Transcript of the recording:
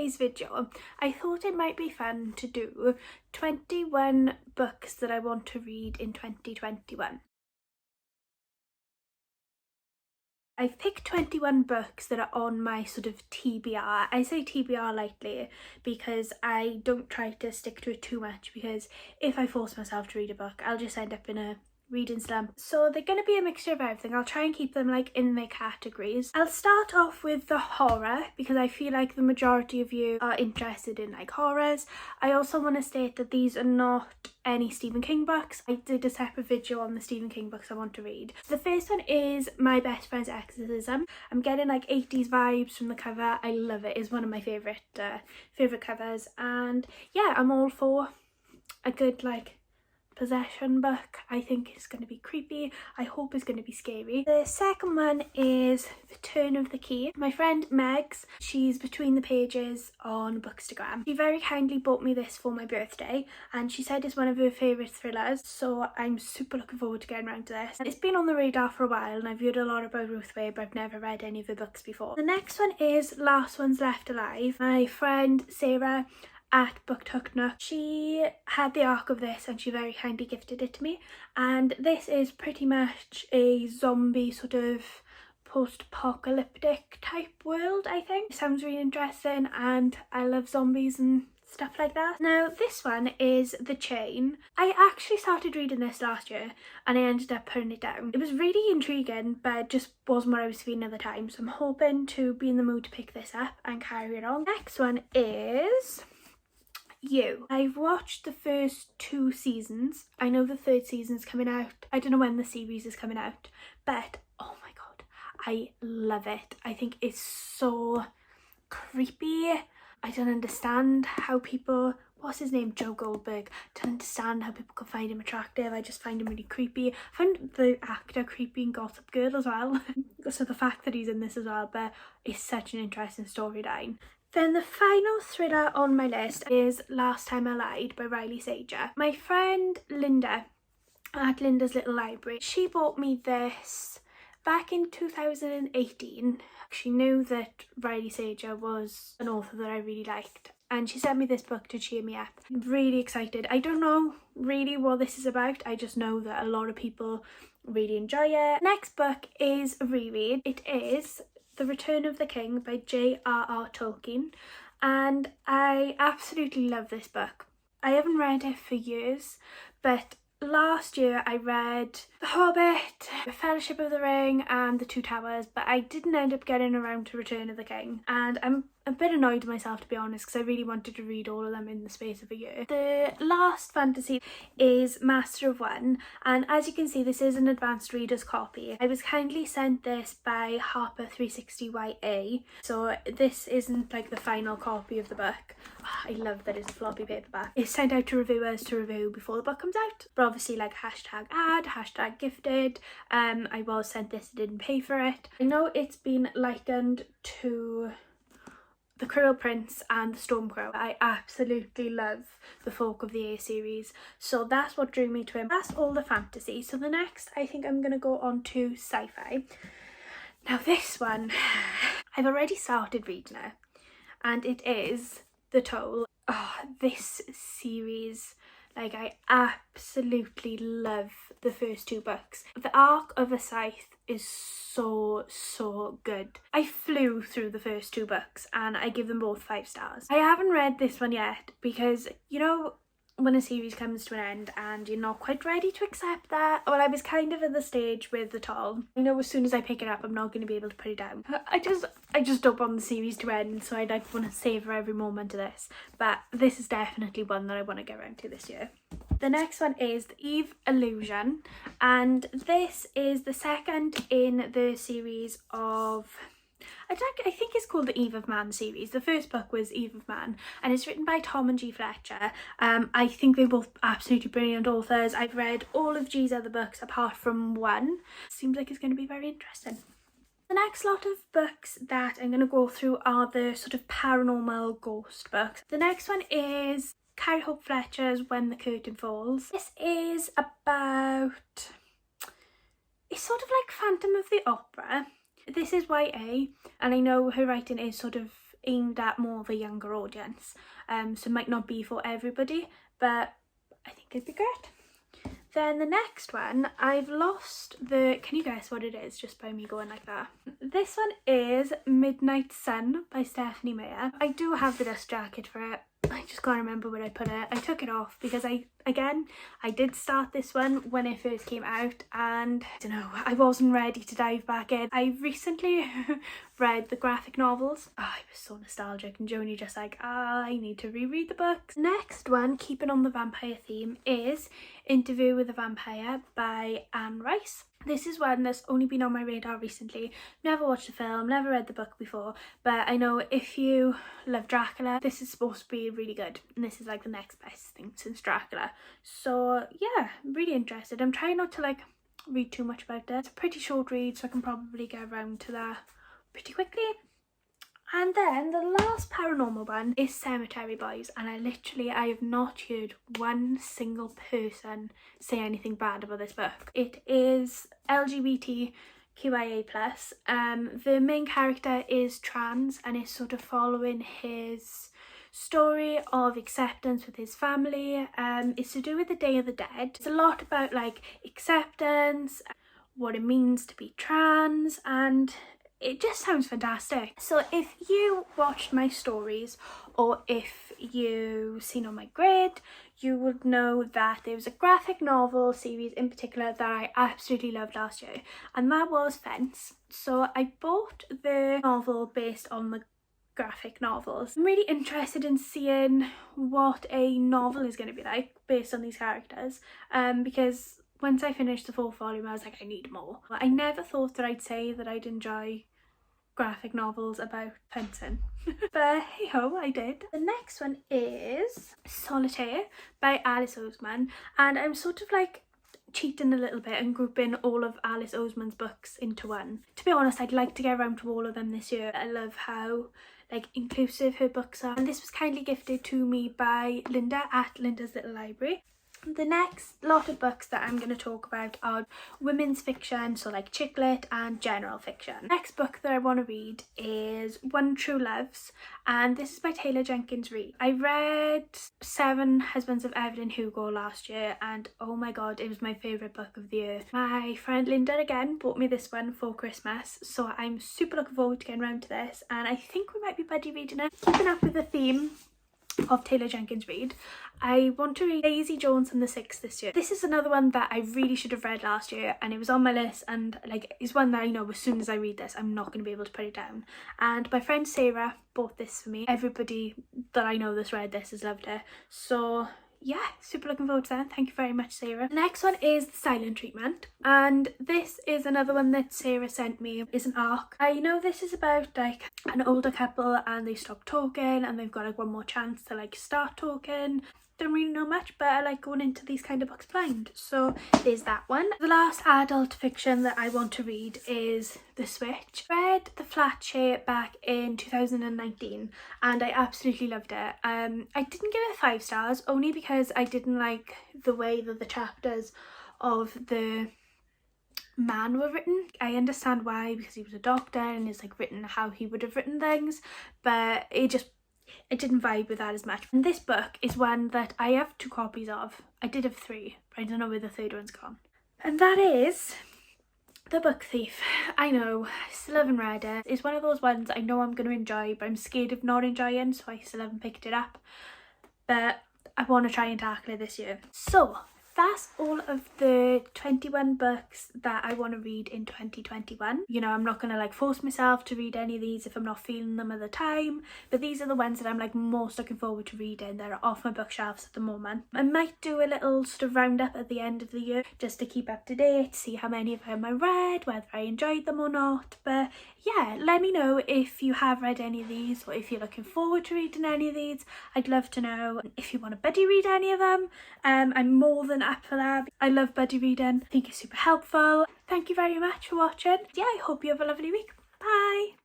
today's video, I thought it might be fun to do 21 books that I want to read in 2021. I've picked 21 books that are on my sort of TBR. I say TBR lightly because I don't try to stick to it too much, because if I force myself to read a book, I'll just end up in a reading slump. So they're going to be a mixture of everything. I'll try and keep them like in their categories. I'll start off with the horror because I feel like the majority of you are interested in like horrors. I also want to state that these are not any Stephen King books. I did a separate video on the Stephen King books I want to read. The first one is My Best Friend's Exorcism. I'm getting like 80s vibes from the cover. I love it. It's one of my favourite covers, and yeah, I'm all for a good like possession book. I think it's going to be creepy. I hope it's going to be scary. The second one is The Turn of the Key. My friend Megs, she's between the pages on Bookstagram. She very kindly bought me this for my birthday, and she said it's one of her favourite thrillers, so I'm super looking forward to getting around to this. And it's been on the radar for a while, and I've heard a lot about Ruth Way, but I've never read any of her books before. The next one is Last Ones Left Alive. My friend Sarah at Booked Nook, she had the arc of this and she very kindly gifted it to me, and this is pretty much a zombie sort of post-apocalyptic type world. I think it sounds really interesting and I love zombies and stuff like that. Now this one is The Chain. I actually started reading this last year and I ended up putting it down. It was really intriguing, but it just wasn't what I was feeling at the time, so I'm hoping to be in the mood to pick this up and carry it on. Next one is You. I've watched the first 2 seasons. I know the 3rd season's coming out. I don't know when the series is coming out, but oh my god, I love it. I think it's so creepy. I don't understand how people, what's his name, Joe Goldberg, I don't understand how people can find him attractive. I just find him really creepy. I find the actor creepy in Gossip Girl as well. So the fact that he's in this as well, but it's such an interesting storyline. Then the final thriller on my list is Last Time I Lied by Riley Sager. My friend Linda at Linda's Little Library, she bought me this back in 2018. She knew that Riley Sager was an author that I really liked, and she sent me this book to cheer me up. I'm really excited. I don't know really what this is about. I just know that a lot of people really enjoy it. Next book is a reread. It is The Return of the King by J.R.R. Tolkien, and I absolutely love this book. I haven't read it for years, but last year I read The Hobbit, The Fellowship of the Ring and The Two Towers, but I didn't end up getting around to Return of the King, and I'm a bit annoyed with myself, to be honest, because I really wanted to read all of them in the space of a year. The last fantasy is Master of One, and as you can see, this is an advanced reader's copy. I was kindly sent this by Harper 360YA, so this isn't like the final copy of the book. I love that it's a floppy paperback. It's sent out to reviewers to review before the book comes out, but obviously like hashtag ad, hashtag gifted. I was sent this, I didn't pay for it. I know it's been likened to The Cruel Prince and The Stormcrow. I absolutely love the Folk of the Air series, so that's what drew me to him. That's all the fantasy. So the next, I think I'm going to go on to sci-fi. Now this one, I've already started reading it, and it is The Toll. Oh, this series, like, I absolutely love the first 2 books. The Arc of a Scythe is so good. I flew through the first 2 books and I give them both 5 stars. I haven't read this one yet because, you know, when a series comes to an end and you're not quite ready to accept that. Well, I was kind of at the stage with The Toll. I know as soon as I pick it up, I'm not going to be able to put it down. I just don't want the series to end, so I like want to savour every moment of this. But this is definitely one that I want to get around to this year. The next one is The Eve Illusion, and this is the second in the series of, I think it's called the Eve of Man series. The first book was Eve of Man, and it's written by Tom and G. Fletcher. I think they're both absolutely brilliant authors. I've read all of G's other books apart from one. Seems like it's going to be very interesting. The next lot of books that I'm going to go through are the sort of paranormal ghost books. The next one is Carrie Fletcher's When the Curtain Falls. This is about, it's sort of like Phantom of the Opera. This is YA, and I know her writing is sort of aimed at more of a younger audience, so it might not be for everybody, but I think it'd be great. Then the next one, I've lost the, can you guess what it is just by me going like that? This one is Midnight Sun by Stephanie Meyer. I do have the dust jacket for it. I just can't remember where I put it. I took it off because I did start this one when it first came out, and I don't know, I wasn't ready to dive back in. I recently read the graphic novels. Oh, I was so nostalgic, and Joni just like, I need to reread the books. Next one, keeping on the vampire theme, is Interview with a Vampire by Anne Rice. This is one that's only been on my radar recently. Never watched the film, never read the book before, but I know if you love Dracula, this is supposed to be really good, and this is like the next best thing since Dracula. So yeah, really interested. I'm trying not to like read too much about it. It's a pretty short read, so I can probably get around to that pretty quickly. And then the last paranormal one is Cemetery Boys, and I have not heard one single person say anything bad about this book. It is LGBTQIA+. The main character is trans, and is sort of following his story of acceptance with his family. It's to do with the Day of the Dead. It's a lot about like acceptance, what it means to be trans, and it just sounds fantastic. So if you watched my stories, or if you've seen on my grid, you would know that there was a graphic novel series in particular that I absolutely loved last year, and that was Fence. So I bought the novel based on the graphic novels. I'm really interested in seeing what a novel is going to be like based on these characters, because once I finished the 4th volume I was like, I need more. I never thought that I'd say that I'd enjoy graphic novels about fencing but hey ho, I did. The next one is Solitaire by Alice Oseman, and I'm sort of like cheating a little bit and grouping all of Alice Oseman's books into one. To be honest, I'd like to get around to all of them this year. I love how like inclusive her books are, and this was kindly gifted to me by Linda at Linda's Little Library. The next lot of books that I'm going to talk about are women's fiction, so like chick lit and general fiction. The next book that I want to read is One True Loves, and this is by Taylor Jenkins Reid. I read Seven Husbands of Evelyn Hugo last year, and oh my god, it was my favourite book of the year. My friend Linda again bought me this one for Christmas, so I'm super looking forward to getting around to this, and I think we might be buddy reading it. Keeping up with the theme of Taylor Jenkins Reid, I want to read Daisy Jones and the Six this year. This is another one that I really should have read last year, and it was on my list, and like it's one that I know as soon as I read this I'm not going to be able to put it down. And my friend Sarah bought this for me. Everybody that I know that's read this has loved it, so yeah, super looking forward to that. Thank you very much, Sarah. The next one is The Silent Treatment, and this is another one that Sarah sent me. It's an arc. I know this is about like an older couple and they stop talking and they've got like one more chance to like start talking. Don't really know much, but I like going into these kind of books blind, so there's that one. The last adult fiction that I want to read is The Switch. I read The Fletcher back in 2019 and I absolutely loved it. I didn't give it 5 stars only because I didn't like the way that the chapters of the man were written. I understand why, because he was a doctor and it's like written how he would have written things, but it didn't vibe with that as much. And this book is one that I have 2 copies of. I did have 3, but I don't know where the 3rd one's gone. And that is The Book Thief. I know, I still haven't read it. It's one of those ones I know I'm going to enjoy, but I'm scared of not enjoying, so I still haven't picked it up. But I want to try and tackle it this year. So that's all of the 21 books that I want to read in 2021. You know, I'm not going to like force myself to read any of these if I'm not feeling them at the time, but these are the ones that I'm like most looking forward to reading that are off my bookshelves at the moment. I might do a little sort of roundup at the end of the year just to keep up to date, see how many of them I read, whether I enjoyed them or not. But yeah, let me know if you have read any of these, or if you're looking forward to reading any of these. I'd love to know. If you want to buddy read any of them, I'm more than up for that. I love buddy reading. I think it's super helpful. Thank you very much for watching. Yeah, I hope you have a lovely week. Bye.